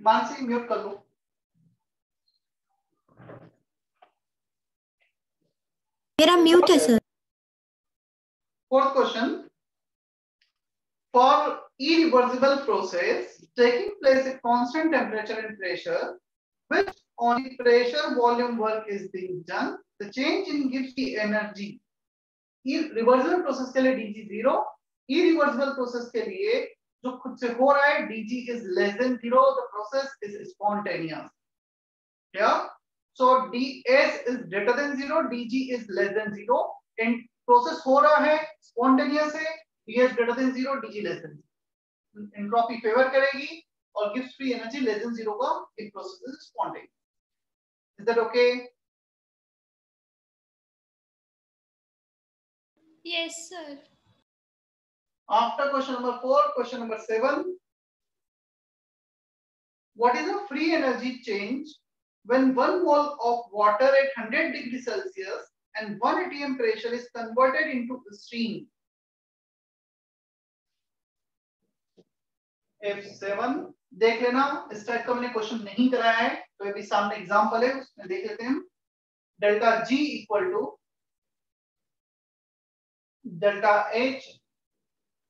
Mansi mute कर लो। मेरा mute है sir. Fourth question, for irreversible process taking place at constant temperature and pressure, which only pressure volume work is being done, the change in gives the energy. Irreversible process के लिए dg 0, irreversible process के लिए जो खुद से हो रहा है dg is less than 0, the process is spontaneous. Yeah, so ds is greater than 0, dg is less than 0, and process हो रहा है spontaneous है, ds greater than 0, dg less than 0. Entropy favour करेगी और gives free energy less than 0 का it process is spontaneous. Is that okay? Yes sir. After question number 4, question number 7, what is the free energy change when 1 mole of water at 100 degree Celsius and 1 atm pressure is converted into steam? F7 देख लेना, इस type का मैंने question नहीं कराया है तो अभी सामने एग्जांपल है उसमें देख लेते हैं. Delta G equal to delta H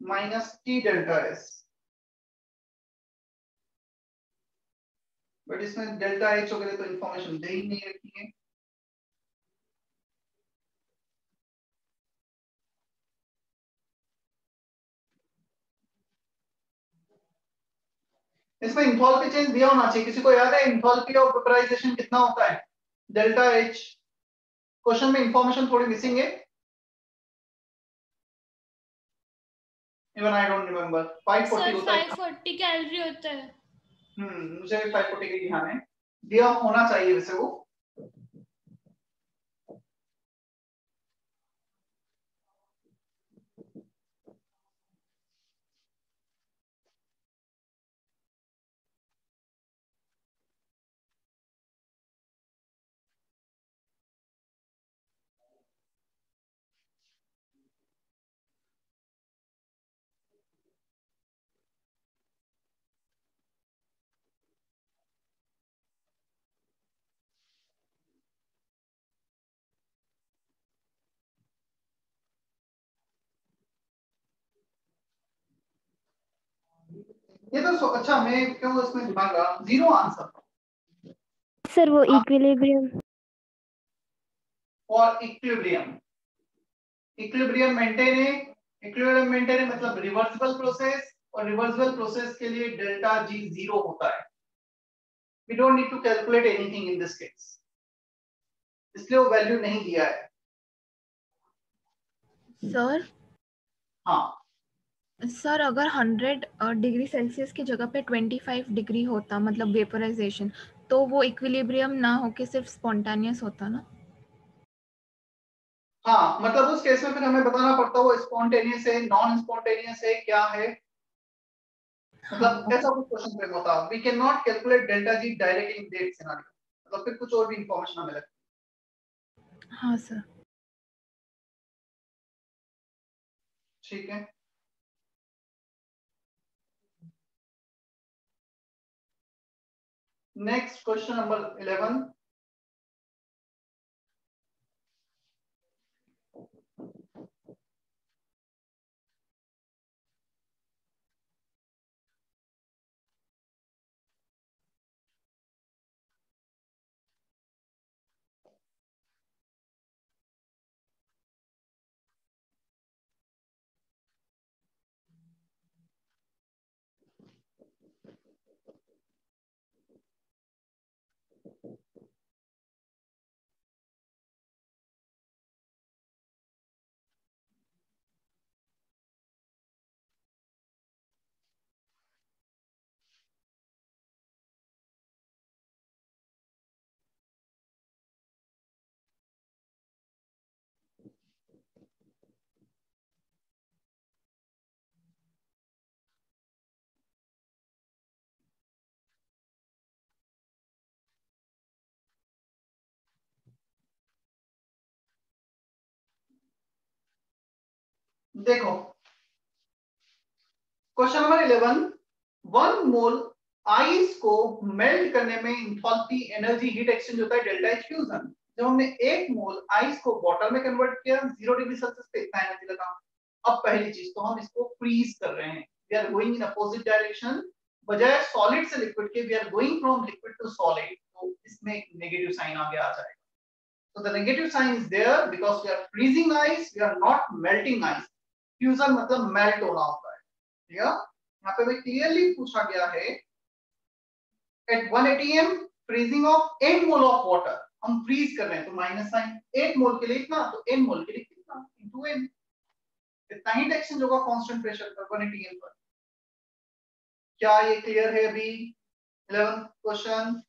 minus T delta S. But इसमें डेल्टा H वगैरह तो इंफॉर्मेशन दे ही नहीं रखी है. इसमें इंथैल्पी चेंज दिया होना चाहिए. किसी को याद है इंथैल्पी ऑफ वेपराइजेशन कितना होता है? Delta H. क्वेश्चन में इंफॉर्मेशन थोड़ी मिसिंग है. Even I don't remember. 540 होता है. 540 कैलोरी होता है. मुझे 540 का ध्यान है. दिया होना चाहिए वैसे वो. ये तो अच्छा, मैं क्यों इसमें दिमाग लगा. 0 आंसर सर वो इक्विलिब्रियम और इक्विलिब्रियम. इक्विलिब्रियम मेंटेन है. इक्विलिब्रियम मेंटेन है मतलब रिवर्सिबल प्रोसेस, और रिवर्सिबल प्रोसेस के लिए डेल्टा G 0 होता है. We don't need to calculate anything in this case, इसलिए वो वैल्यू नहीं दिया है. सर हाँ सर अगर 100 डिग्री सेल्सियस की जगह पे 25 डिग्री होता मतलब वेपराइजेशन, तो वो इक्विलिब्रियम ना होके सिर्फ स्पॉन्टेनियस होता ना? हाँ, मतलब उस केस में फिर हमें बताना पड़ता है वो स्पॉन्टेनियस है, नॉन स्पॉन्टेनियस है, क्या है. मतलब ऐसा कुछ क्वेश्चन पे होता. We can not calculate delta G directly in that scenario. मतलब फिर कुछ और भी इंफॉर्मेशन हमें लगती है. हाँ सर. ठीक है. Next question number 11. देखो क्वेश्चन नंबर 11. 1 मोल आइस को मेल्ट करने में इंथैल्पी एनर्जी हीट एक्सचेंज होता है डेल्टा एच फ्यूजन। जब हमने 1 मोल आइस को वाटर में कन्वर्ट किया 0 डिग्री सेल्सियस पे इतना एनर्जी लगा। अब पहली चीज तो हम इसको फ्रीज कर रहे हैं, we are going in opposite direction, बजाय सॉलिड से लिक्विड के we are going from liquid to solid, तो इसमें एक नेगेटिव साइन आगे आ जाएगा। So the negative sign is there because we are freezing ice, we are not melting ice. Fusion मतलब melt होना होता है, ठीक है। यहाँ पे भी क्लियरली पूछा गया है at 1 atm freezing of 8 mole of water, हम फ्रीज कर रहे हैं तो माइनस साइन, 8 मोल के लिए इतना तो n मोल के लिए कितना इनटू n, इतना हीट एक्सचेंज होगा कांस्टेंट प्रेशर पर 1 atm पर। क्या ये क्लियर है अभी? 11th question.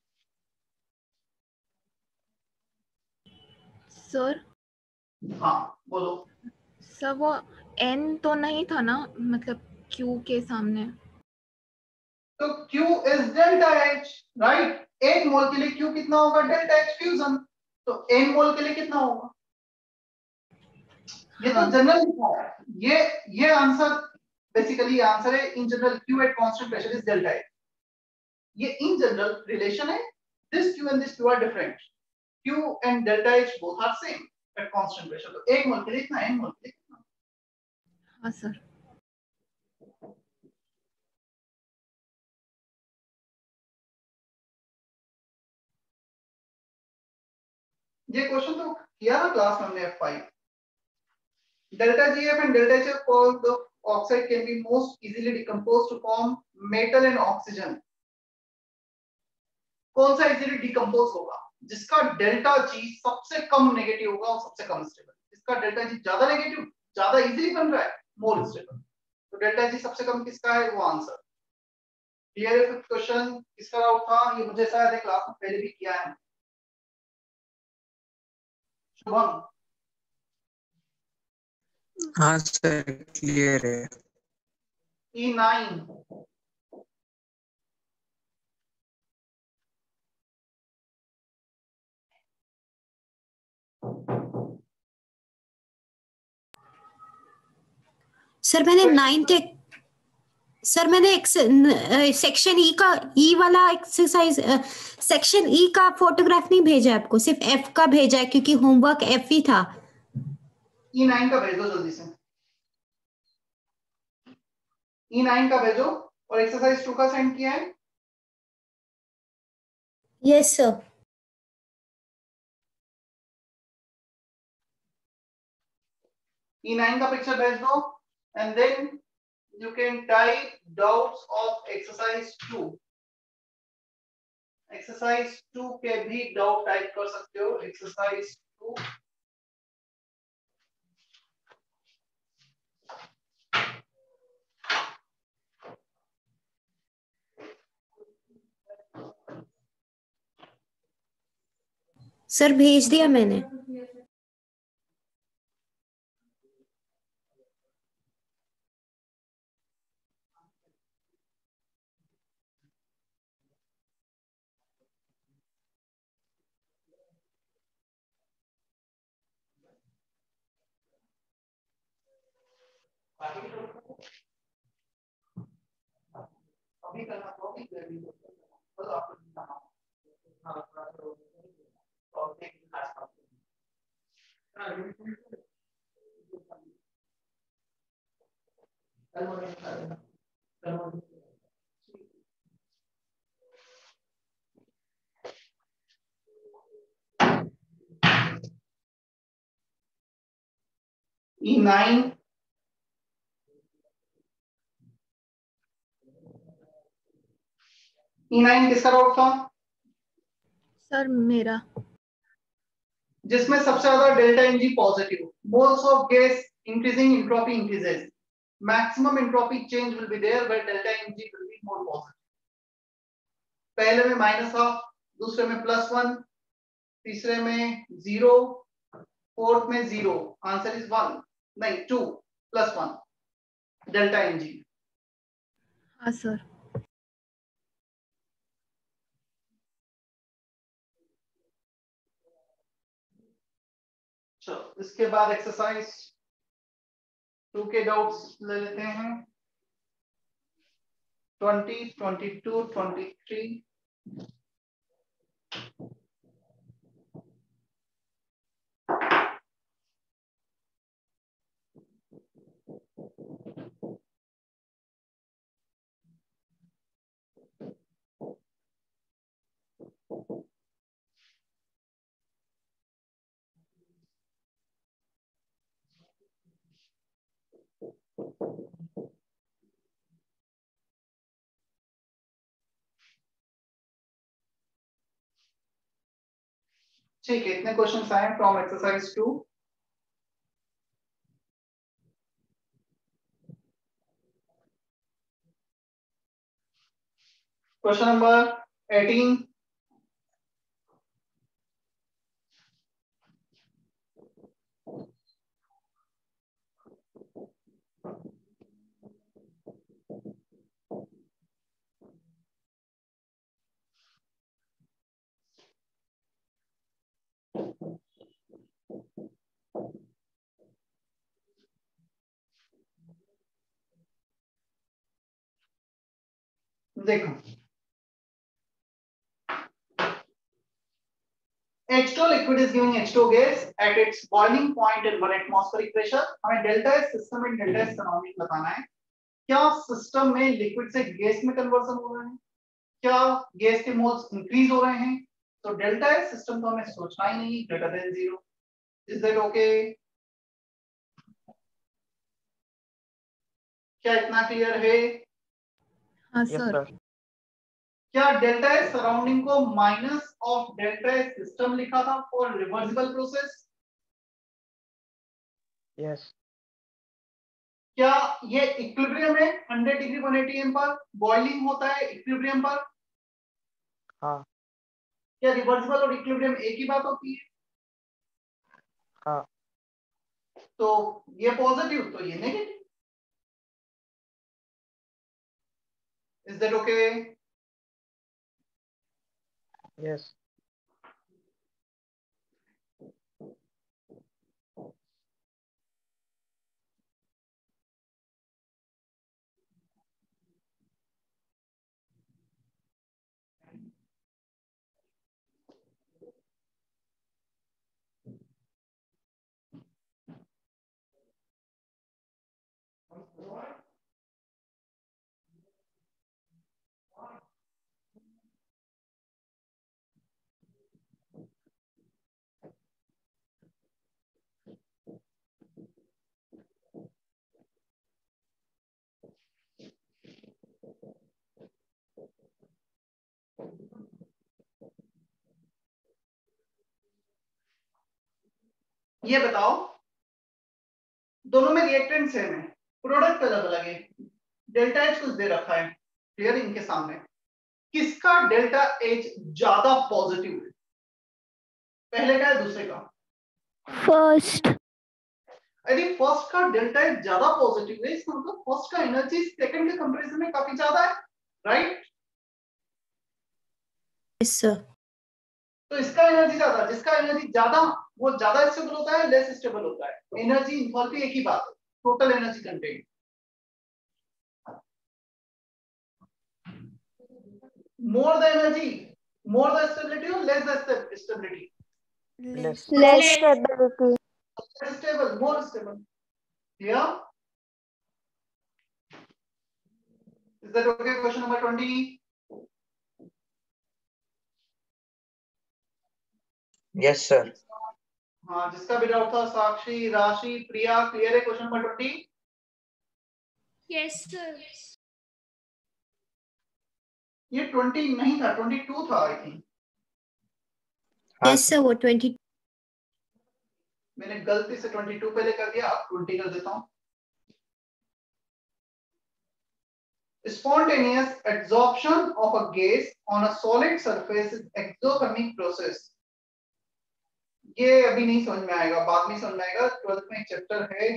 सर हाँ बोलो। सर वो n तो नहीं था ना, मतलब q के सामने? तो Q is delta H, right. 1 मोल के लिए Q कितना होगा? Delta H fusion. तो n मोल के लिए कितना होगा? ये तो जनरल लिखा है, ये आंसर बेसिकली आंसर है in general Q at constant pressure is delta H। ये इन जनरल रिलेशन है, this Q and this Q are different, Q and delta H both are same at constant pressure. तो 1 मोल के लिए इतना, n मोल के लिए कितना? हाँ सर। ये क्वेश्चन तो किया ना क्लास में हमने F5। Delta GF and delta HF called the oxide can be most easily decomposed to form metal and oxygen। कौन सा इजीली डिकम्पोज होगा? जिसका डेल्टा जी सबसे कम नेगेटिव होगा और सबसे कम स्टेबल। जिसका डेल्टा जी ज्यादा नेगेटिव ज्यादा इजीली बन रहा है, मोर स्टेबल। तो डेल्टा जी सबसे कम किसका है, वो आंसर। क्लियर है? फिफ्थ क्वेश्चन किसका डाउट था? ये मुझे शायद क्लास में पहले भी किया है। शुभम। हाँ सर क्लियर है। E9 सर मैंने सेक्शन ई का वाला एक्सरसाइज सेक्शन ई का फोटोग्राफ नहीं भेजा आपको, सिर्फ एफ का भेजा है क्योंकि होमवर्क एफ ही था। E9 का भेज दो जल्दी से, E9 का भेजो। और एक्सरसाइज 2 का सेंड किया है? Yes sir. E9 का पिक्चर भेज दो and then you can type doubts of exercise 2। Exercise 2 के भी डाउट टाइप कर सकते हो। एक्सरसाइज 2 सर भेज दिया मैंने। अभी करना तो अभी कर दी तो आपको E9 E9 किसका डाउट था? सर मेरा। जिसमें सबसे ज्यादा delta ng positive, moles of gas increasing, entropy increases, maximum entropy change will be there but delta ng will be more positive. पहले में -1/2, दूसरे में +1, तीसरे में 0, फोर्थ में 0। आंसर इज 1 नहीं 2 +1 डेल्टा एनजी। हाँ सर। चलो इसके बाद एक्सरसाइज 2 के डाउट्स ले लेते हैं। 20, 22, 23. ठीक है, इतने क्वेश्चंस आए फ्रॉम एक्सरसाइज 2. Question number 18. देखो, H2 liquid is giving H2 gas at its boiling point in 1 atmospheric pressure. हमें डेल्टा एस सिस्टम में डेल्टा एस सराउंडिंग बताना है. क्या सिस्टम में लिक्विड से गैस में कन्वर्जन हो रहा है? क्या गैस के मोल्स इंक्रीज हो रहे हैं? तो डेल्टा एस सिस्टम तो हमें सोचना ही नहीं, greater than 0. Is that okay? क्या इतना क्लियर है? हाँ Yes, सर. sir. क्या डेल्टा एस सराउंडिंग को minus of delta S system लिखा था फॉर रिवर्सिबल प्रोसेस? Yes. क्या ये इक्विलिब्रियम है? 100 डिग्री 180 एम पर बॉइलिंग होता है इक्विलिब्रियम पर. हाँ. क्या रिवर्सिबल और इक्विलिब्रियम एक ही बात होती है? हाँ. तो ये पॉजिटिव तो ये negative. Is that okay? Yes. ये बताओ, दोनों में रिएक्टेंट सेम है, प्रोडक्ट अलग अलग है, डेल्टा एच कुछ दे रखा है क्लियर इनके सामने. किसका डेल्टा एच ज्यादा पॉजिटिव है? पहले का है दूसरे का? फर्स्ट. यदि फर्स्ट का डेल्टा एच ज्यादा पॉजिटिव है इसका मतलब फर्स्ट का एनर्जी सेकंड के कंपैरिजन में काफी ज्यादा है, राइट? Yes sir. तो इसका एनर्जी ज्यादा, जिसका एनर्जी ज्यादा वो ज्यादा स्टेबल होता है, लेस स्टेबल होता है. एनर्जी इंथैल्पी एक ही बात है, total energy content. more the energy, more the stability or less the stability? Less. Less. stability. Less stable, more stable. Yeah? Is that okay? Question number 20. Yes, sir. हाँ, जिसका भी doubt था साक्षी, राशि, प्रिया, clear है question number 20? Yes, sir. ये 20 नहीं था, 22 था आई थिंक. यस सर, वो 20. मैंने गलती से 22 पहले कर दिया, अब 20 कर देता हूँ. Spontaneous absorption of a gas on a solid surface is exothermic process. ये अभी नहीं समझ में आएगा, बाद में समझ में आएगा. 12th में एक चैप्टर है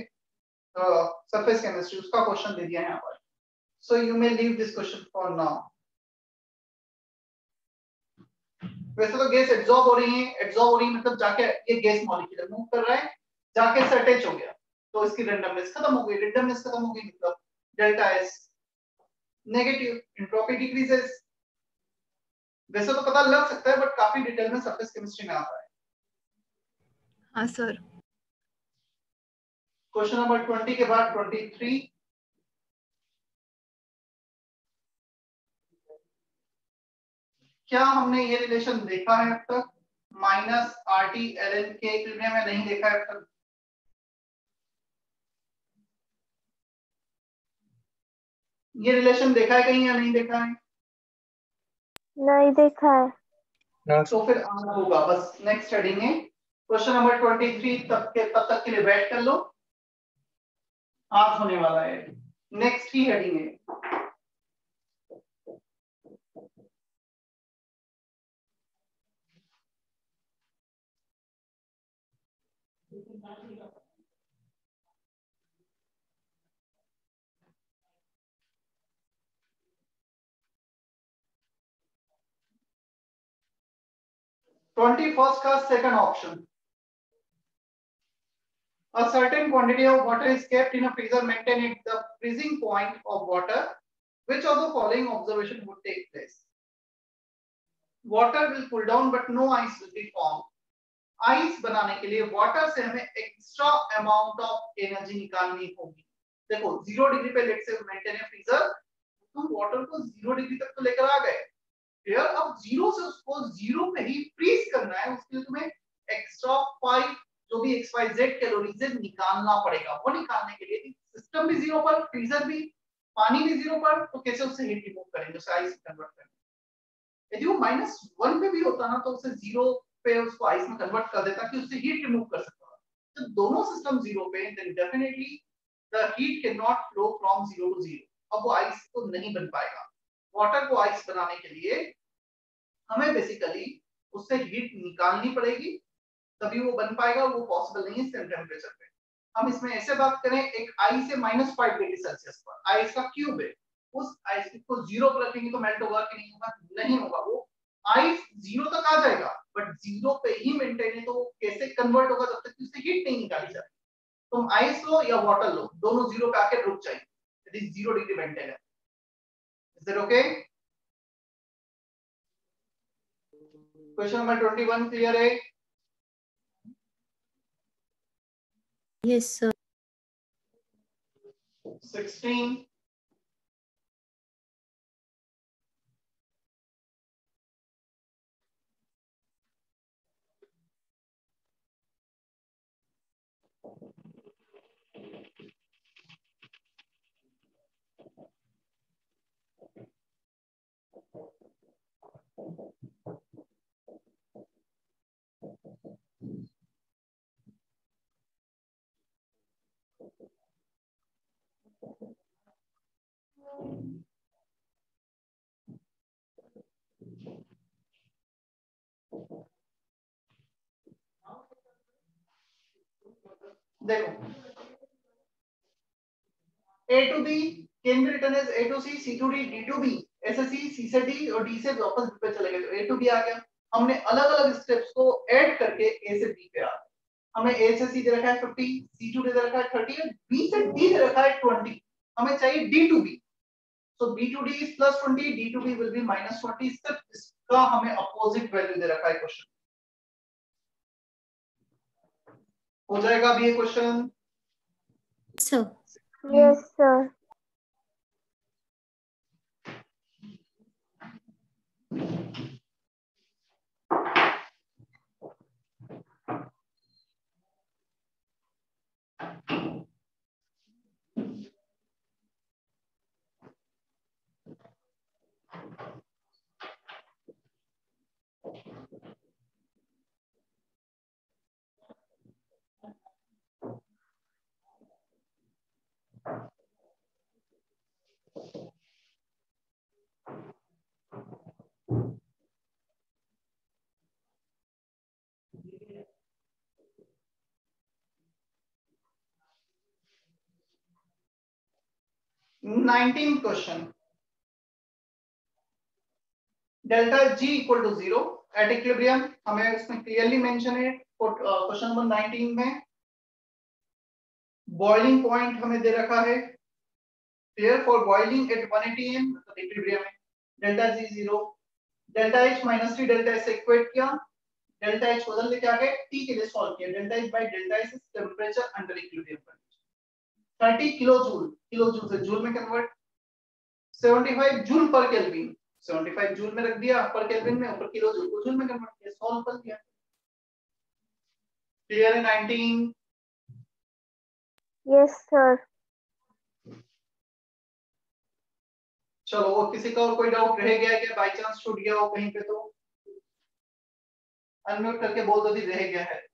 सरफेस केमिस्ट्री, उसका क्वेश्चन दे दिया है यहाँ पर. So you may leave this question for now. वैसे तो गैस एब्जॉर्ब हो रही है, एब्जॉर्ब हो रही है मतलब जाके ये गैस मॉलिक्यूल मूव कर रहा है, जाके अटैच हो गया, तो इसकी रेंडमनेस खत्म हो गई. रेंडमनेस खत्म हो गई मतलब delta S negative, entropy decreases. वैसे तो पता लग सकता है बट काफी डिटेल में सरफेस केमिस्ट्री में आता है। हाँ सर। क्वेश्चन नंबर 20 के बाद 23। क्या हमने ये रिलेशन देखा है अब तक? Minus RT ln K equilibrium में नहीं देखा है अब तक। ये रिलेशन देखा है कहीं या नहीं देखा है? नहीं देखा है। तो फिर आना होगा बस नेक्स्ट हेडिंग है। क्वेश्चन नंबर 23 तब तक के लिए वेट कर लो, आज होने वाला है। नेक्स्ट ही हेडिंग है। फर्स्ट का second option, a certain quantity of water is kept in a freezer maintained at the freezing point of water, which of the following observation would take place? Water will cool down but no ice will be formed. Ice बनाने के लिए water से हमें extra amount of energy निकालनी होगी। देखो 0 degree पे late से मेंटेन है फ्रीजर, तुम वाटर को 0 डिग्री तक तो लेकर आ गए, फिर अब 0 से उसको 0 पे ही फ्रीज करना है, उसके लिए तुम्हें एक्स्ट्रा 5 जो भी XYZ कैलोरीज है निकालना पड़ेगा। वो निकालने के लिए सिस्टम भी 0 पर, फ्रीजर भी, पानी भी 0 पर, तो कैसे उससे हीट रिमूव करेंगे, उसे आइस में कन्वर्ट करेंगे। यदि वो -1 पे भी होता ना तो उसे 0 पे उसको आइस में कन्वर्ट कर देता कि उससे हीट रिमूव कर सकता था। जब दोनों सिस्टम 0 पे, then definitely the heat can not flow from 0 to 0। अब वो आइस तो नहीं बन पाएगा। वाटर को आइस बनाने के लिए हमें बेसिकली उससे हीट निकालनी पड़ेगी, तभी वो बन पाएगा। वो पॉसिबल नहीं है सेम टेम्परेचर पे। हम इसमें ऐसे बात करें, एक आई से -5 डिग्री सेल्सियस पर, आइस का क्यूब है, उस आइस को 0 पर रखेंगे तो मेल्ट होगा कि नहीं होगा? नहीं होगा। वो आइस 0 तक आ जाएगा बट 0 पे ही मेंटेन है, तो वो कैसे कन्वर्ट होगा जब तक कि उससे हीट नहीं निकाली जाती। तुम आइस लो या वाटर लो, दोनों 0 पे आके रुक जाएंगे यदि 0 डिग्री मेंटेन है। Is that okay? Question number 21 clear है? Yes, sir. 16 देखो, A to B can be written as A to C, C to D, D to B, ऐसे C से D और D से वापस B पे चले गए तो A to B आ गया। हमने अलग अलग स्टेप्स को ऐड करके A से B पे आ गए। हमें A से C दे रखा है 50, C to D दे रखा है 30 और B से D दे रखा है 20। हमें चाहिए D to B, so B to D is +20, D to B will be -20। सिर्फ इसका हमें अपोजिट वैल्यू दे रखा है क्वेश्चन। हो जाएगा अभी ये question? Sir. Yes, sir. Nineteen question, delta G equal to 0 at equilibrium. हमें इसमें क्लियरली मेंशन है क्वेश्चन नंबर 19 में। बॉइलिंग पॉइंट हमें दे रखा है clear? For boiling at 180 m मतलब इक्विलिब्रियम है, delta G 0, delta H minus T delta S से इक्वेट किया, डेल्टा एच बदल लेके आ गए, टी के लिए सॉल्व किया, delta H by delta S is temperature under equilibrium condition. 30 kilo joule से जूल में कन्वर्ट, 75 जूल पर केल्विन, 75 जूल में रख दिया पर केल्विन में, ऊपर किलो जूल को जूल में कन्वर्ट किया, सॉल्व कर दिया। क्लियर है 19? Yes sir. चलो, वो किसी का और कोई डाउट रह गया है क्या? बाय चांस छूट गया हो कहीं पे तो अनम्यूट करके बोल दो, रह गया है।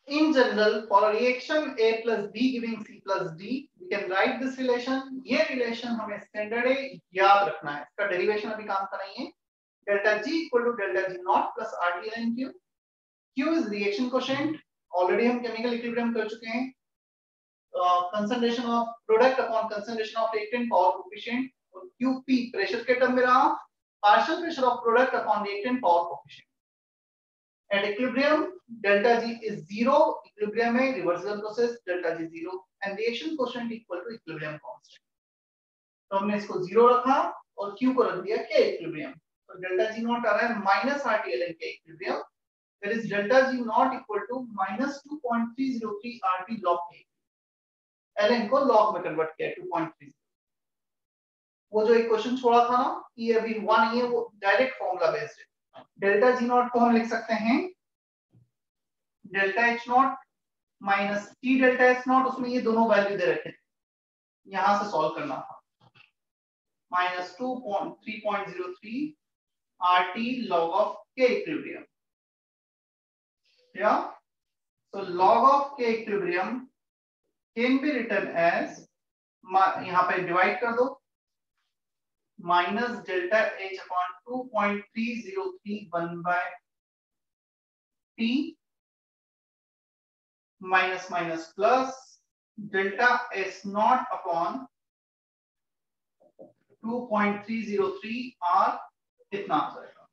In general, for a reaction A plus B giving C plus D, we can write this relation. ये relation हमें standard है, याद रखना है। इसका derivation अभी काम करेंगे। Delta G equal to delta G naught plus RT ln Q. Q is reaction quotient. Already हम chemical equilibrium कर चुके हैं। Concentration of product upon concentration of reactant power coefficient. और QP pressure के term में रहा, partial pressure of product upon reactant power coefficient. At equilibrium, delta G is 0. Equilibrium में reversible process, delta G 0 and reaction quotient equal to equilibrium constant. तो हमने इसको 0 रखा और Q को रख दिया K equilibrium. तो delta G naught आ रहा है minus RT ln K equilibrium. That is delta G naught equal to minus 2.303 RT log K. ln को log में convert किया 2.30. वो जो एक क्वेश्चन छोड़ा था ना, ये अभी 1 ये वो डायरेक्ट फॉर्मूला बेस्ड है। डेल्टा जी नॉट को हम लिख सकते हैं delta H not minus T delta H not, उसमें ये दोनों वैल्यू दे रखे थे, यहां से सॉल्व करना था। Minus 3.03 RT log of K equilibrium, या so log of K equilibrium can be written as, यहां पे डिवाइड कर दो, minus delta H upon 2.303 1 by t minus minus plus delta S not upon 2.303 R, इतना आ जाएगा।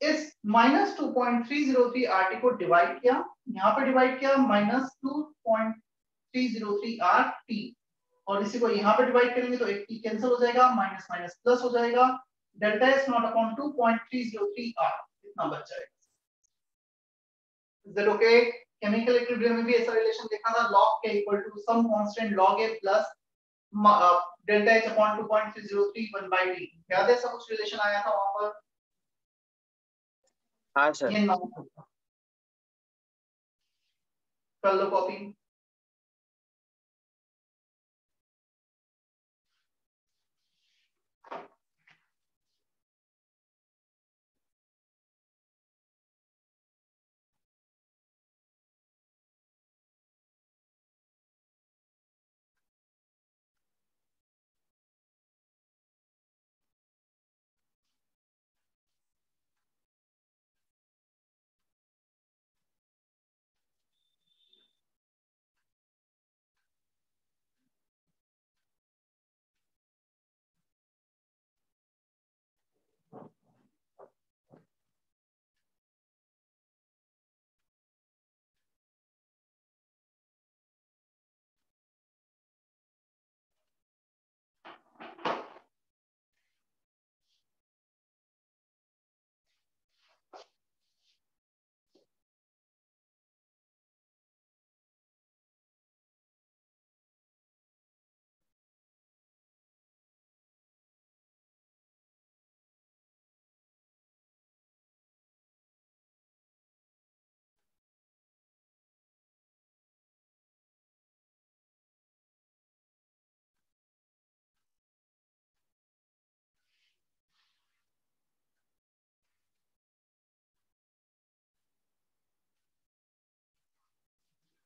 इस -2.303 RT को डिवाइड किया, यहाँ पे डिवाइड किया -2.303 RT, और इसी को यहाँ पे डिवाइड करेंगे तो एक t कैंसिल हो जाएगा, माइनस माइनस प्लस हो जाएगा, delta S not upon 2.303 R इतना बच जाएगा। Is that okay? Chemical equilibrium में भी ऐसा रिलेशन देखा था, log K equal to some constant log A plus delta H upon 2.303 1 by t। याद है सब कुछ रिलेशन आया था वहां पर? हाँ सर। ये नाम कर लो कॉपी।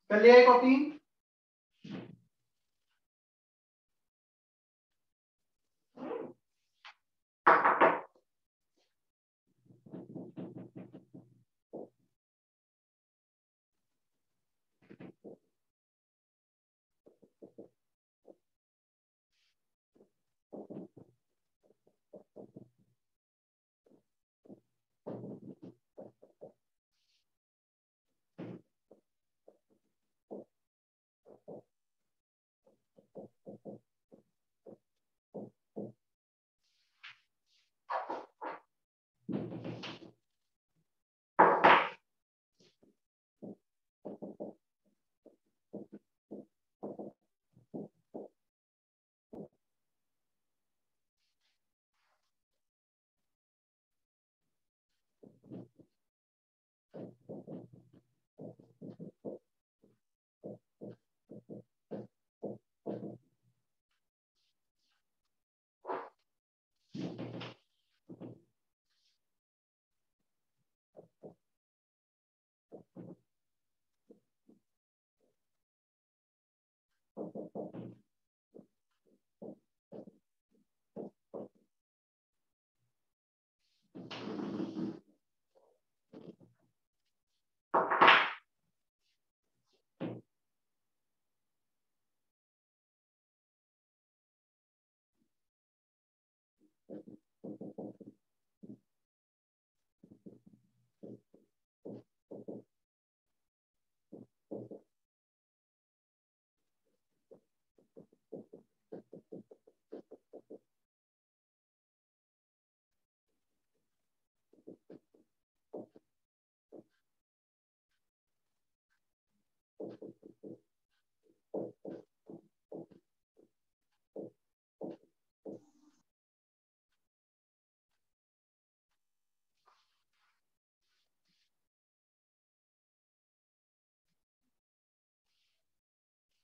कर लिया है कॉपी?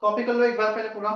कॉपी कर लो एक बार पहले पूरा।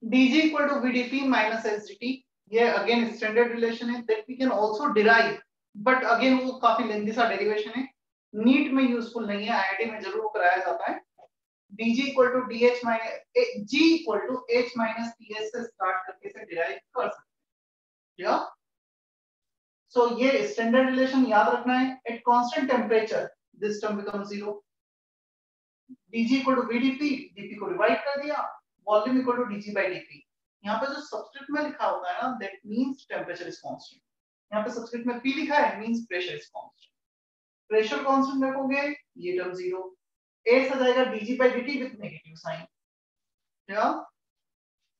dg equal to vdp minus sdt, ये अगेन स्टैंडर्ड रिलेशन है that we can also derive, but again वो काफी लेंथी सा डेरिवेशन है, नीट में यूजफुल नहीं है, आईआईटी में जरूर कराया जाता है। dg equal to dh minus g equal to h minus ts से स्टार्ट करके इसे डिराइव कर सकते हैं। या सो ये स्टैंडर्ड रिलेशन याद रखना है। At constant temperature this term become 0, dg equal to vdp, dp को डिवाइड कर दिया, volume equal to dg by dp। यहाँ पे जो सबस्क्रिप्ट में लिखा होता है ना that means temperature is constant, यहाँ पे सबस्क्रिप्ट में p लिखा है means pressure is constant. Pressure constant रखोगे ये टर्म 0, s आ जाएगा dg by dt with negative sign. क्या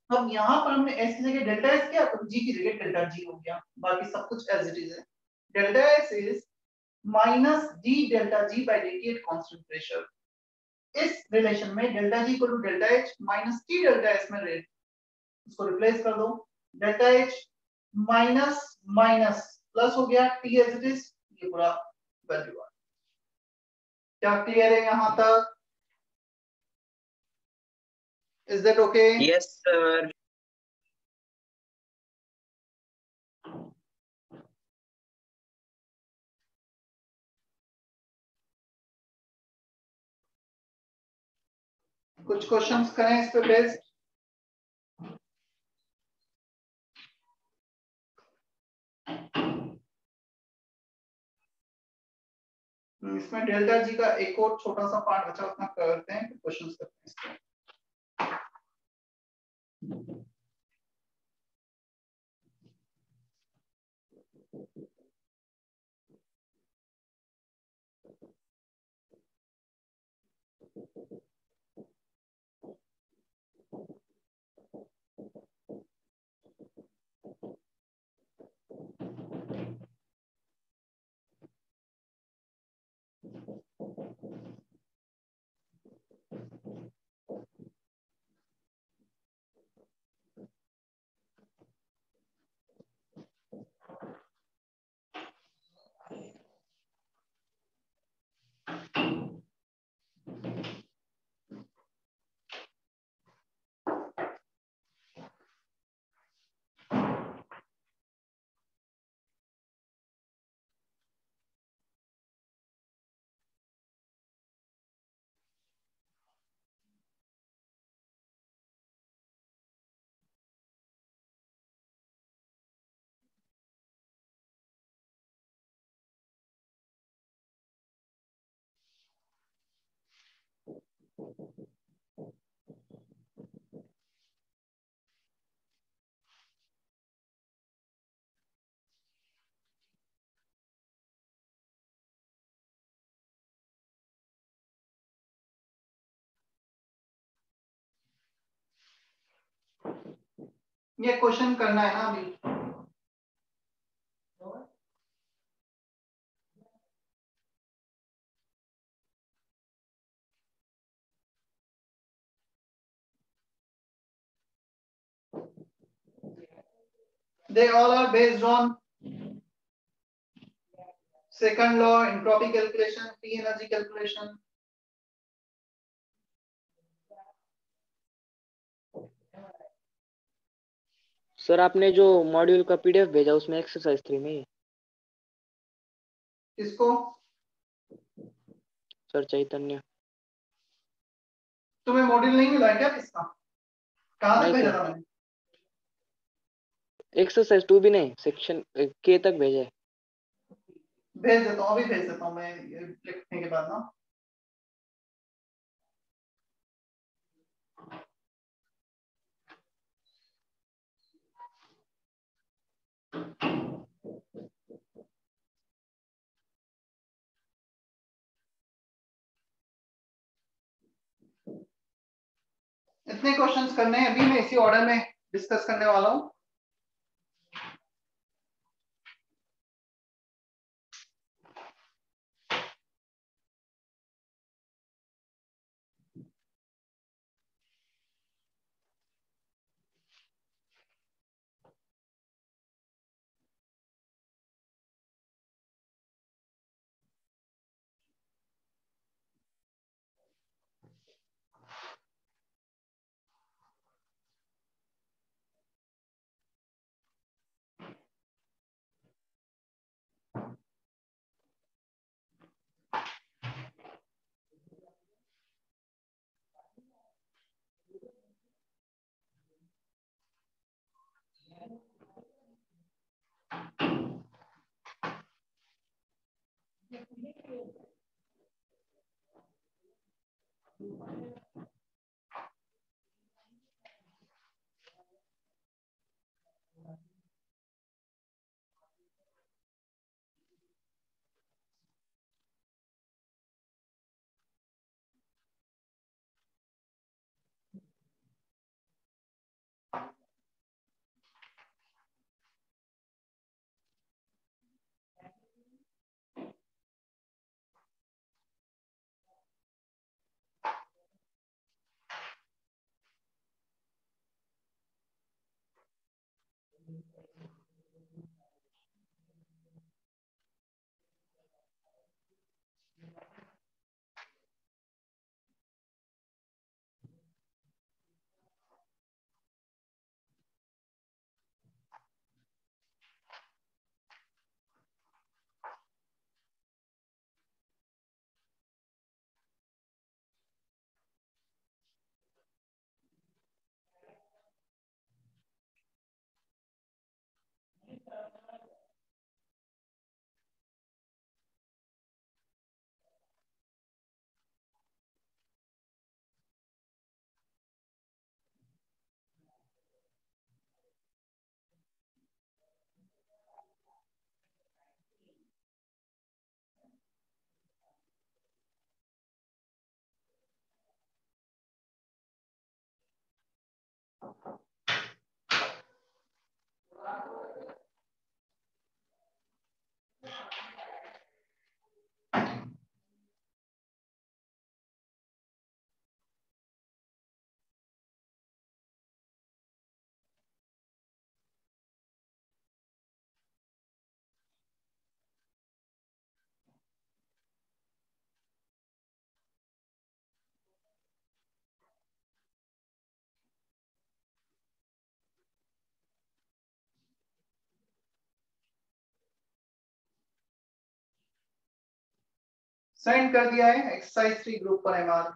अब यहाँ पर हमने s की जगह डेल्टा s किया तो g की जगह डेल्टा g हो गया, बाकी सब कुछ एज इट इज है। Delta s is minus d delta g by dt at constant pressure. इस रिलेशन में delta g equal to delta h minus t delta s में रेट इसको रिप्लेस कर दो, delta h minus minus plus हो गया, t एज इट इज, ये पूरा वैल्यू आ। क्या क्लियर है यहां तक? Is that okay? Yes, sir. कुछ क्वेश्चंस करें इस पे बेस्ड? इसमें डेल्टा जी का एक और छोटा सा पार्ट बचा, उतना करते हैं फिर क्वेश्चंस करते हैं इसके। ये क्वेश्चन करना है ना अभी। They all are based on second law, entropy calculation, P energy calculation. Sir आपने जो मॉड्यूल का पीडीएफ भेजा उसमें एक्सरसाइज 3 में किसको? सर चैतन्य। तुम्हें मॉड्यूल नहीं मिला क्या किसका? कहाँ से नहीं भेजा सर, था मैंने? एक्सरसाइज 2 भी नहीं, सेक्शन के तक भेजा है। भेज देता हूँ, अभी भेज देता हूँ मैं ये लिखने के बाद ना। इतने क्वेश्चंस करने हैं, अभी मैं इसी ऑर्डर में डिस्कस करने वाला हूँ। सेंड कर दिया है एक्सरसाइज 3 ग्रुप पर एमआर।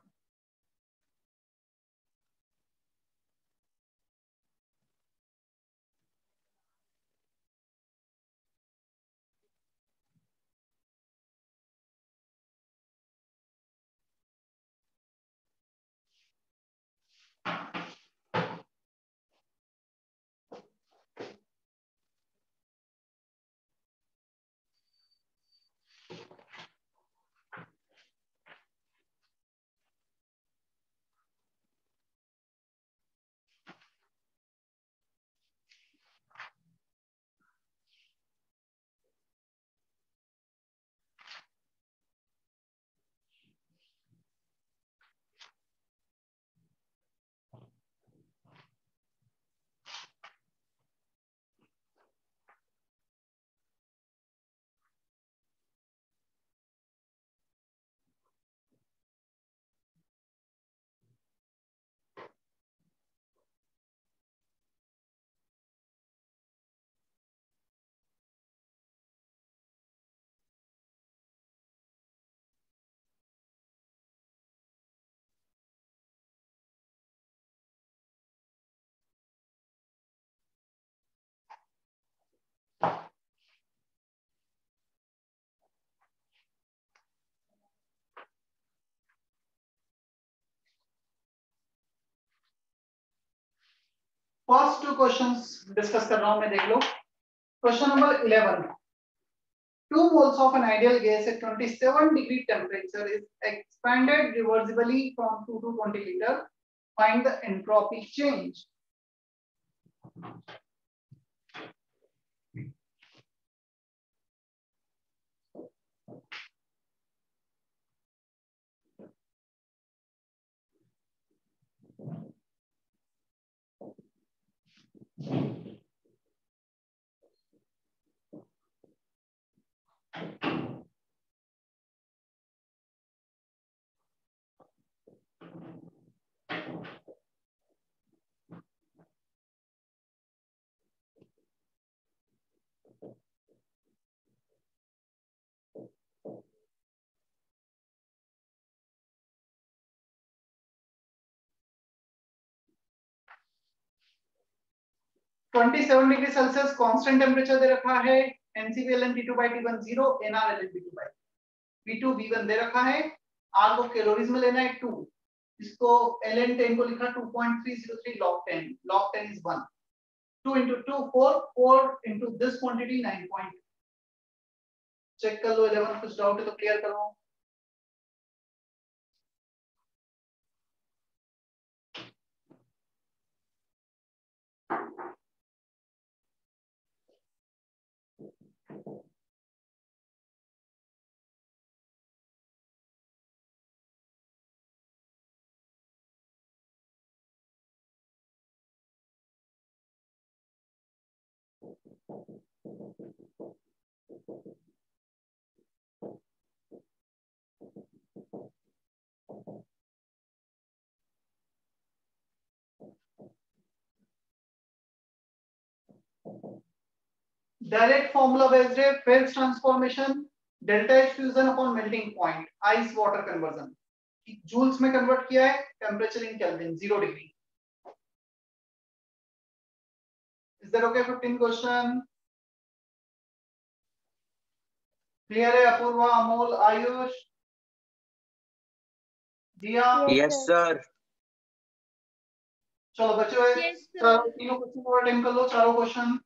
फर्स्ट 2 क्वेश्चंस डिस्कस कर रहा हूं मैं, देख लो। Question number 11, 2 moles of an ideal gas at 27 degree temperature is expanded reversibly from 2 to 20 liter. Find the entropy change. (27 degree Celsius constant temperature दे रखा है, NCPLN T2/T1 0, NRLN T2/T1। V2 V1 दे रखा है, R को calories में लेना है 2, इसको ln 10 को लिखा 2.303 log 10 is 1, 2 into 2 4 into this quantity 9 point. Check कर लो 11, कुछ डाउट है तो क्लियर करो। Direct formula based है, phase transformation, delta H fusion upon melting point, ice water conversion, joules में कन्वर्ट किया है, temperature in kelvin 0 degree. Is that okay? 15 question. Clear है अपूर्वा, अमोल, आयुष, दिया? Yes, sir. चलो बच्चों, Yes, sir. चारों तीनों क्वेश्चन को अटेम्प्ट कर लो, चारों क्वेश्चन।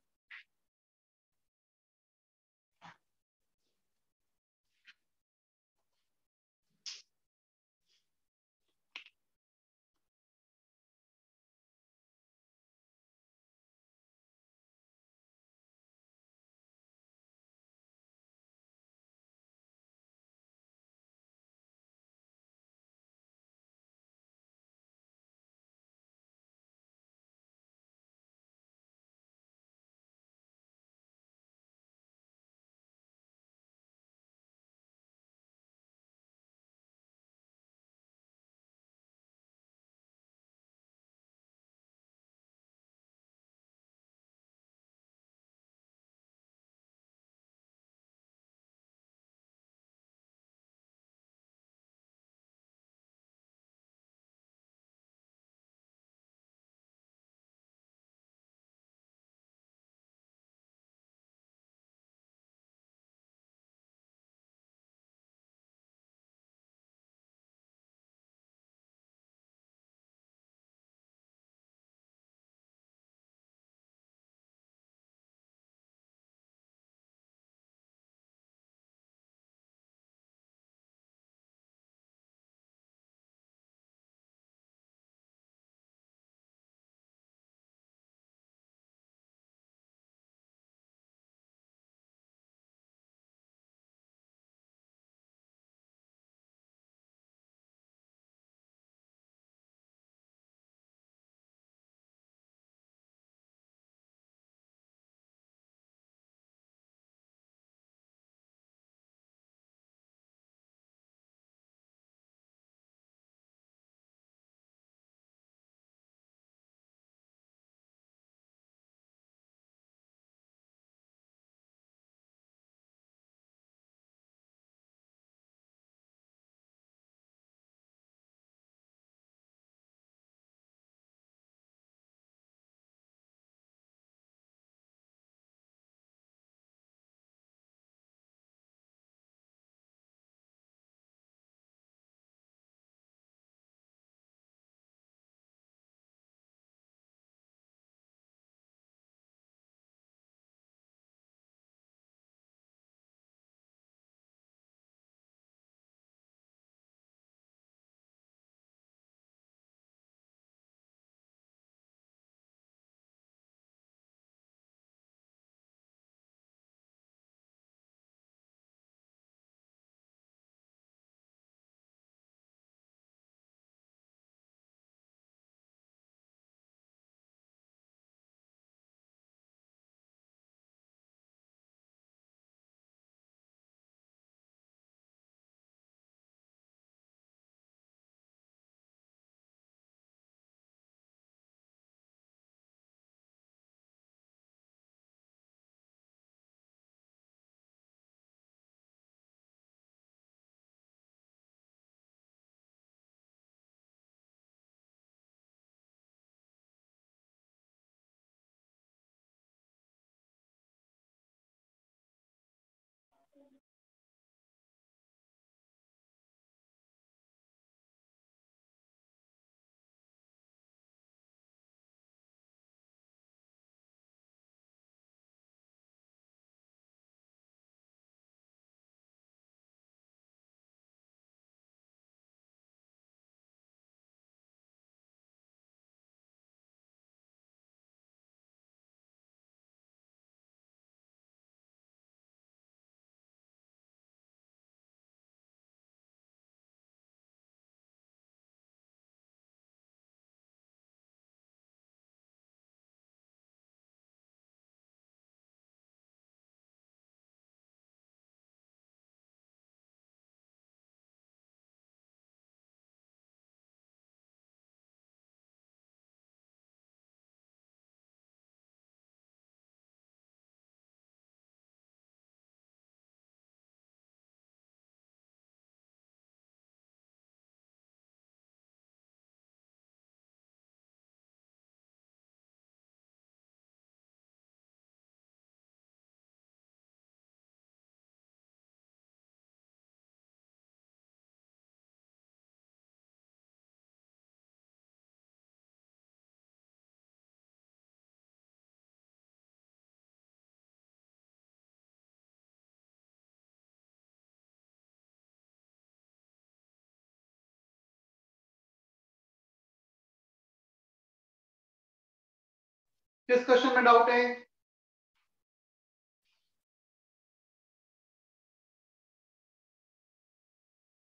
किस क्वेश्चन में डाउट है?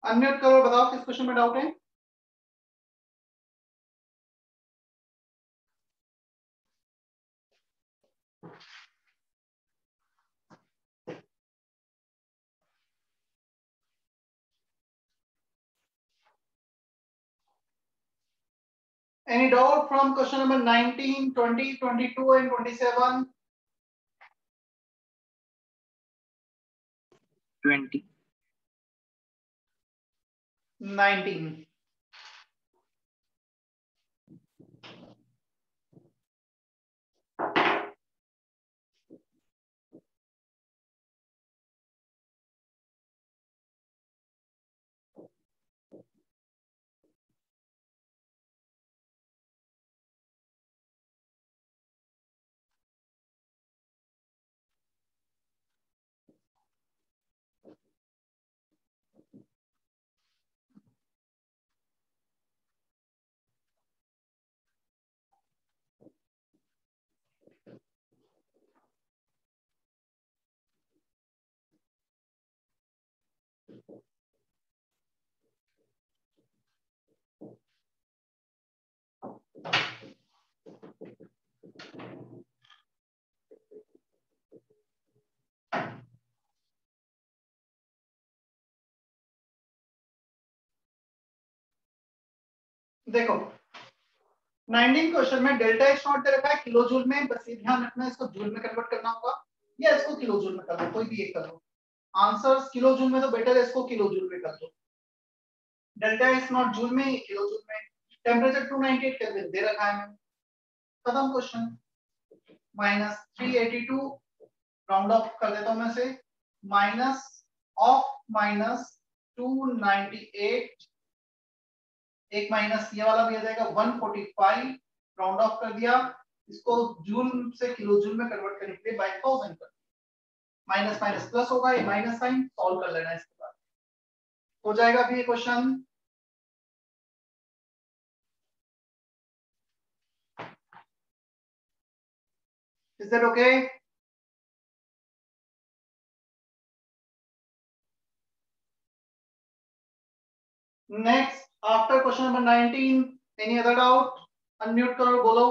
अनम्यूट करो, बताओ किस क्वेश्चन में डाउट है? Any doubt from question number 19, 20, 22 and 27? 20. 19. देखो 19 क्वेश्चन में डेल्टा एच नॉट दे रखा है किलो जूल में, बस ये ध्यान रखना है इसको जूल में कन्वर्ट करना होगा या इसको किलो जूल में कर दो, कोई भी एक कर लो। आंसर्स किलो जूल में तो बेटर है, इसको किलो जूल में कर दो। डेल्टा एच नॉट जूल में, किलो जूल में। टेम्परेचर 298 केल्विन दे रखा है, खत्म क्वेश्चन। -382 राउंड ऑफ कर देता हूं मैं से, माइनस ऑफ -298, एक माइनस ये वाला भी आ जाएगा 145, राउंड ऑफ कर दिया। इसको जूल से किलो जूल में कन्वर्ट करने के लिए बाय 1000 कर, माइनस माइनस प्लस होगा, ये माइनस साइन सॉल्व कर लेना, इसके बाद हो जाएगा भी ये question. Is that okay? Next after question number 19, any other doubt? Unmute करो, बोलो।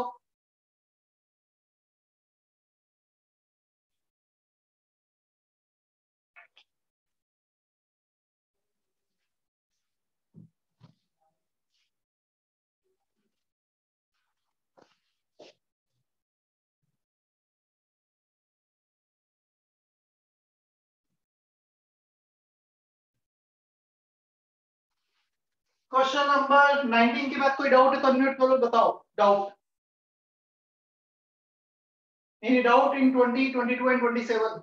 क्वेश्चन नंबर 19 के बाद कोई डाउट है तो अनम्यूट करो, बताओ doubt. Any doubt in 20, 22 and 27?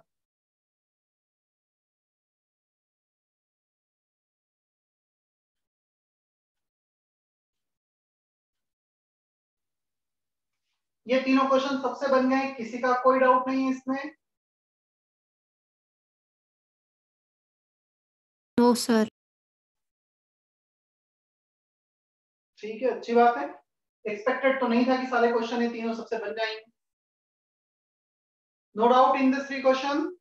ये तीनों क्वेश्चन सबसे बन गए, किसी का कोई डाउट नहीं है इसमें? No sir. ठीक है, अच्छी बात है। एक्सपेक्टेड तो नहीं था कि सारे क्वेश्चन ये तीनों सबसे बन जाएंगे। No doubt in this three question?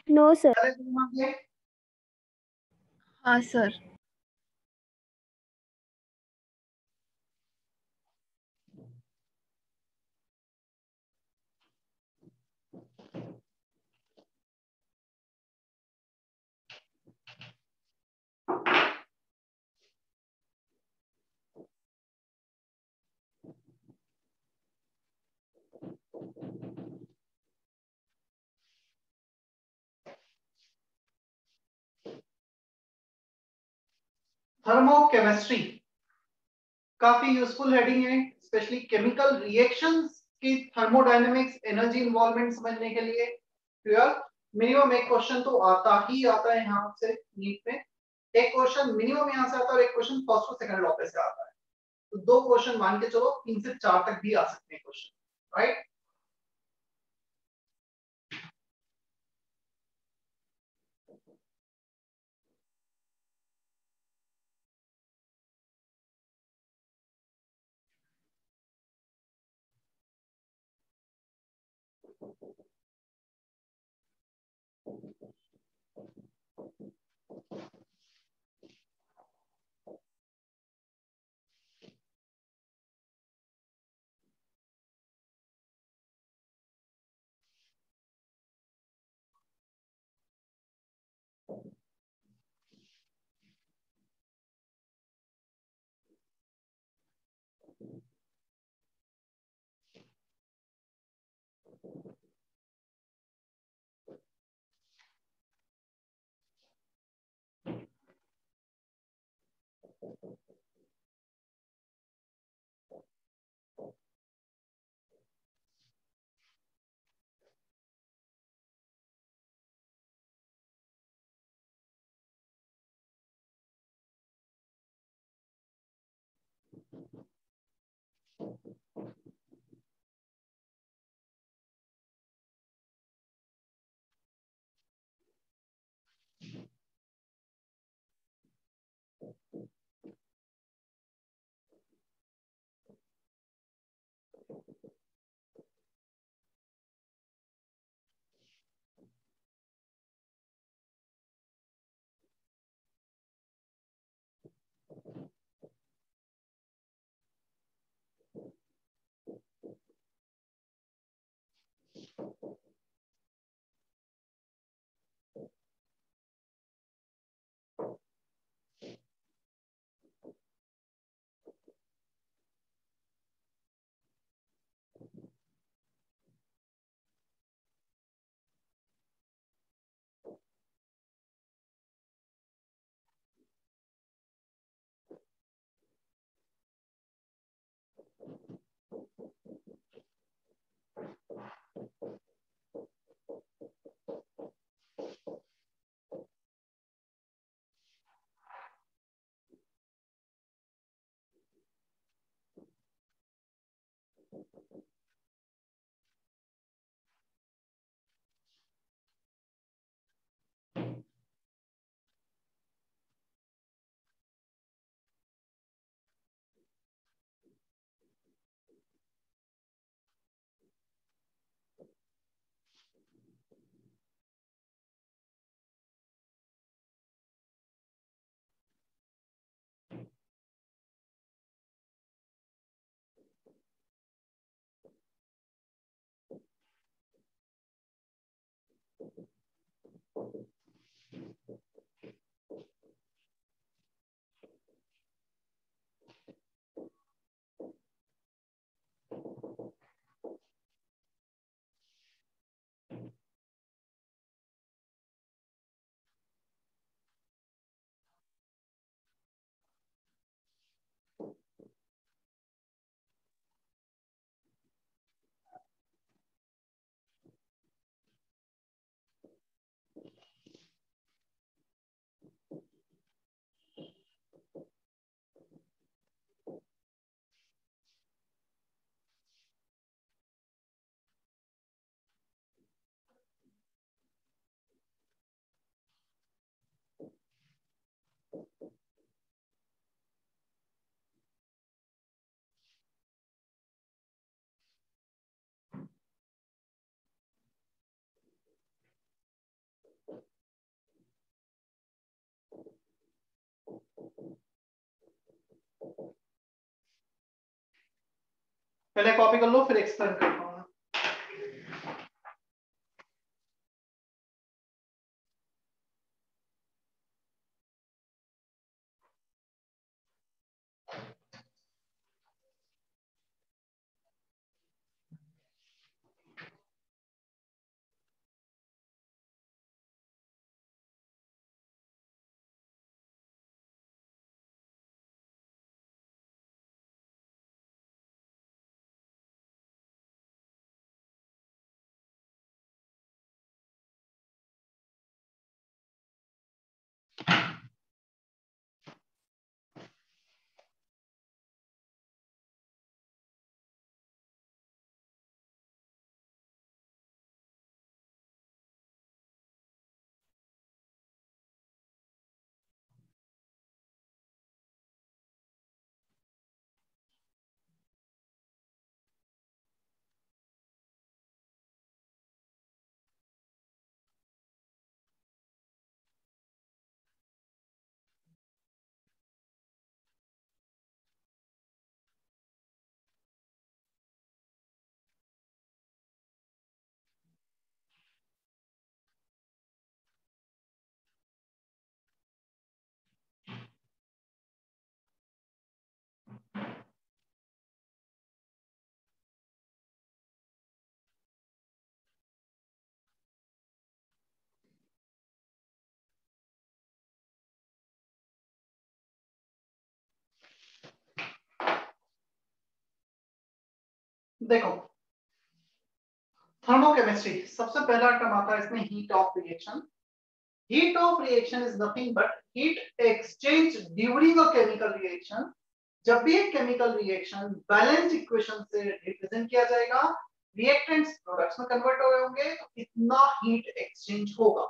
No sir. हाँ सर। थर्मोकेमिस्ट्री काफी यूजफुल हेडिंग है, स्पेशली केमिकल रिएक्शंस की थर्मोडायनेमिक्स, एनर्जी इन्वॉल्वमेंट समझने के लिए। क्लियर? मिनिमम एक क्वेश्चन तो आता ही आता है यहाँ से नीट में, एक क्वेश्चन मिनिमम यहाँ से आता है और एक क्वेश्चन फर्स्ट और सेकंड लॉ पे से आता है, तो दो क्वेश्चन मान के चलो, 3 से 4 तक भी आ सकते हैं क्वेश्चन, राइट? पहले कॉपी कर लो फिर एक्सप्लेन करता हूँ। देखो थर्मोकेमिस्ट्री सबसे पहला टर्म आता है इसमें heat of reaction. Heat of reaction is nothing but heat exchange during a chemical reaction. जब भी एक केमिकल रिएक्शन बैलेंस इक्वेशन से रिप्रेजेंट किया जाएगा, रिएक्टेंट्स प्रोडक्ट्स में कन्वर्ट हो रहे होंगे, तो इतना हीट एक्सचेंज होगा.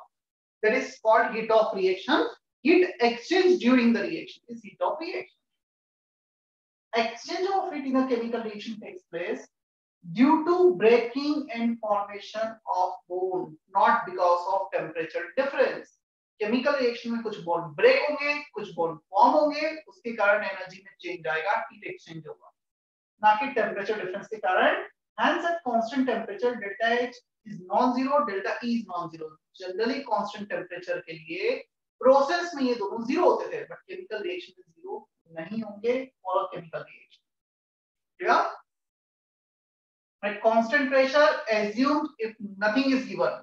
That is called heat of reaction. Heat exchange during the reaction is heat of reaction. Exchange of heat in a chemical reaction takes place due to breaking and formation of bond, not because of temperature difference. Chemical reaction में कुछ bond break होंगे, कुछ bond form होंगे, उसके कारण energy में change आएगा, heat exchange होगा, ना कि टेम्परेचर डिफरेंस के कारण. Hence at constant temperature delta H is non-zero, delta E is non-zero. Generally constant temperature के लिए प्रोसेस में ये दोनों जीरो होते थे, बट केमिकल रिएक्शन में जीरो नहीं होंगे और chemical reaction. clear? At constant pressure assumed if nothing is given.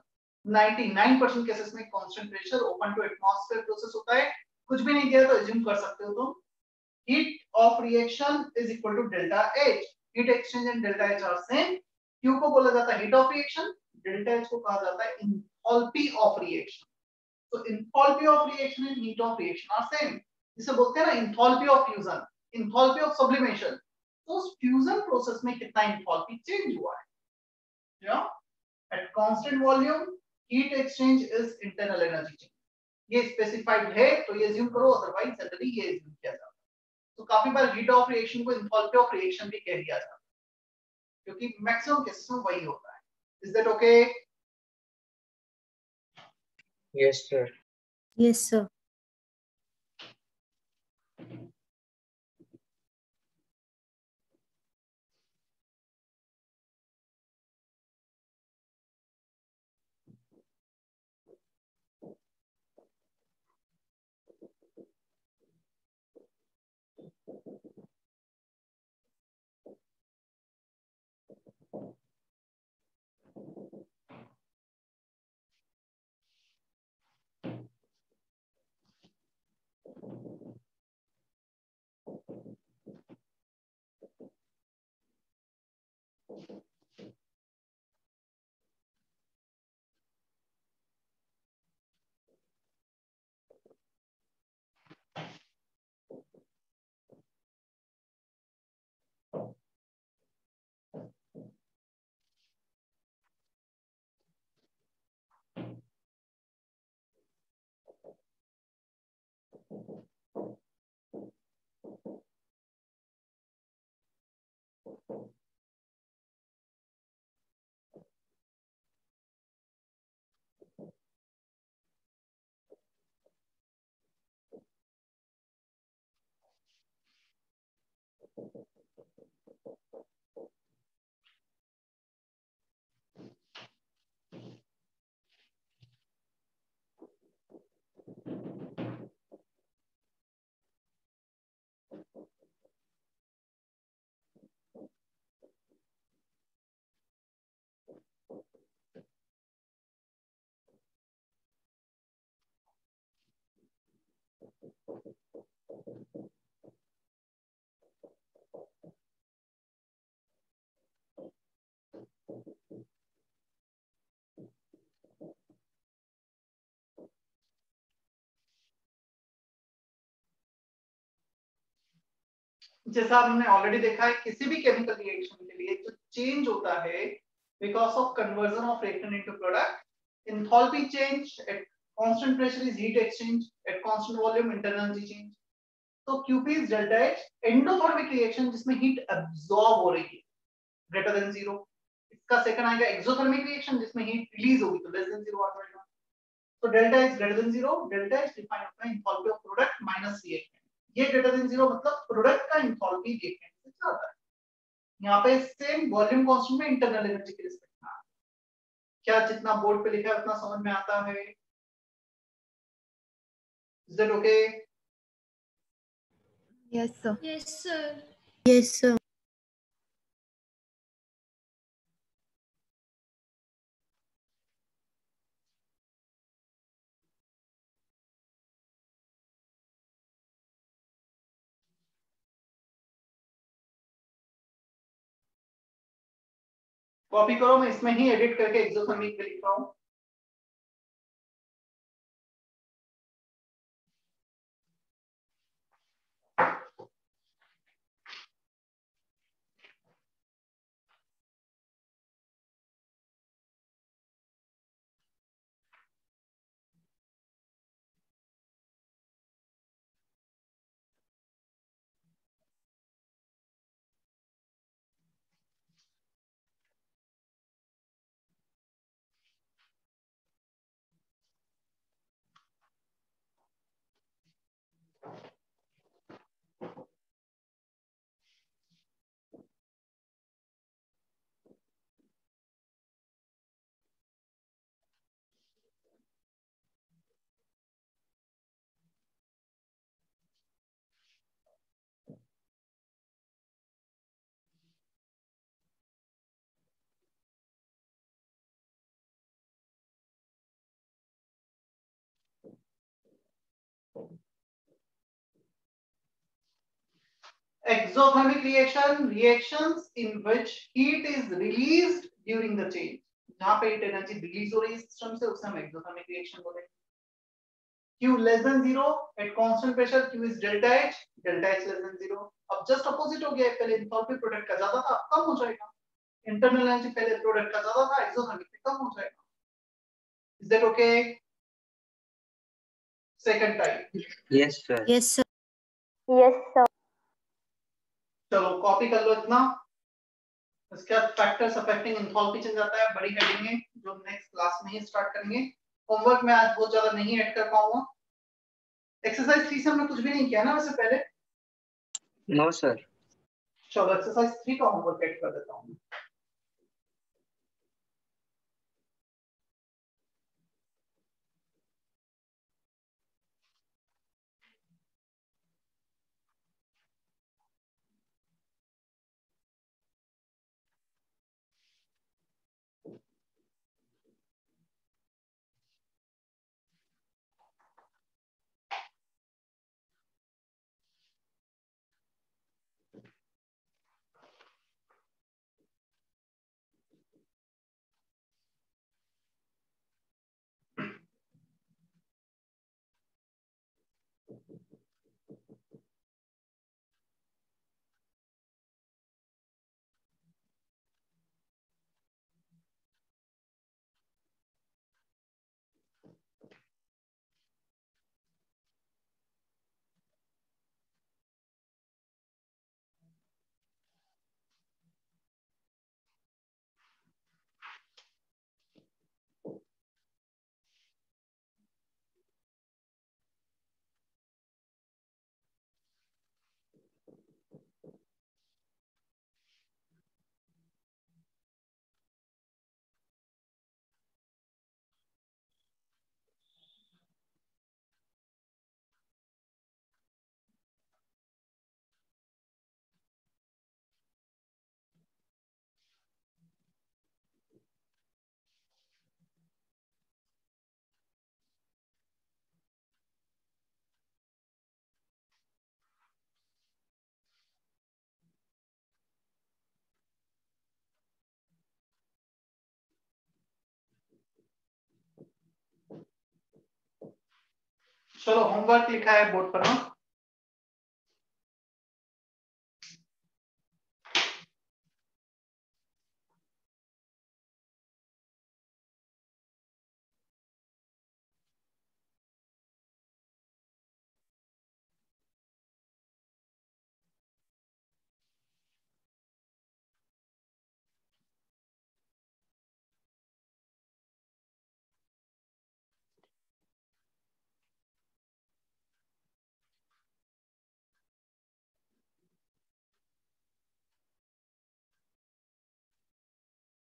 99% cases में constant pressure open to atmosphere process होता है. कुछ भी नहीं दिया तो assume कर सकते हो तुम. Heat of reaction is equal to delta H. Heat exchange and delta H are same. Q को बोला जाता है heat of reaction, delta H को कहा जाता है enthalpy of reaction. So enthalpy of reaction and heat of reaction are same. जिसे बोलते हैं ना enthalpy of fusion, enthalpy of sublimation. तो उस फ्यूजन प्रोसेस में कितना enthalpy चेंज हुआ है. Yeah? At constant volume, heat exchange is internal energy change. ये स्पेसिफाइड है तो ये assume करो, अदरवाइज जनरली ये assume किया जाता है. तो काफी बार हीट ऑफ रिएक्शन को enthalpy ऑफ रिएक्शन भी कह दिया जाता है, क्योंकि मैक्सिमम केसेस में वही होता है. Is that okay? Yes, sir. Yes, sir. जैसा हमने ऑलरेडी देखा है, किसी भी केमिकल रिएक्शन के लिए जो चेंज होता है because of conversion of reactant into product, enthalpy change at constant pressure is heat exchange, at constant volume internal energy change. तो QP is delta H. Endothermic reaction जिसमें हीट एब्सॉर्ब हो रही है ग्रेटर देन जीरो. इसका second आएगा exothermic reaction जिसमें heat release होगी तो लेस देन जीरो आ जाएगा. तो delta H greater than zero, delta H define होता है enthalpy of product minus reactant. ये ग्रेटर देन जीरो मतलब प्रोडक्ट का enthalpy रिएक्टेंट से ज्यादा है. यहाँ पे सेम वॉल्यूम कांस्टेंट में इंटरनल एनर्जी के रिस्पेक्ट में क्या जितना बोर्ड पे लिखा है उतना समझ में आता है? Is that okay? Yes, sir. Yes, sir. Yes, sir. Copy करो, मैं इसमें ही एडिट करके एक्सोथर्मिक पे लिख रहा हूँ। Exothermic reaction, reactions in which heat is released during the change. जहाँ पे heat energy release हो रही है सिस्टम से उसे हम exothermic reaction बोलेंगे। Q less than 0 at constant pressure, Q is delta H less than 0. अब just opposite हो गया, पहले enthalpy product का ज्यादा था, अब कम हो जाएगा। Internal energy पहले product का ज्यादा था, exothermic पे कम हो जाएगा। Is that okay? Second type. Yes, sir. Yes, sir. Yes, sir. चलो कॉपी कर लो इतना। इसके बाद फैक्टर्स अफेक्टिंग एंथैल्पी चल जाता है, बड़ी हेडिंग है जो नेक्स्ट क्लास में ही स्टार्ट करेंगे। होमवर्क में आज बहुत ज्यादा नहीं ऐड कर पाऊंगा। एक्सरसाइज 3 से हमने कुछ भी नहीं किया ना वैसे पहले। No, sir. चलो एक्सरसाइज 3 का होमवर्क ऐड कर देता हूँ। चलो होमवर्क लिखा है बोर्ड पर ना।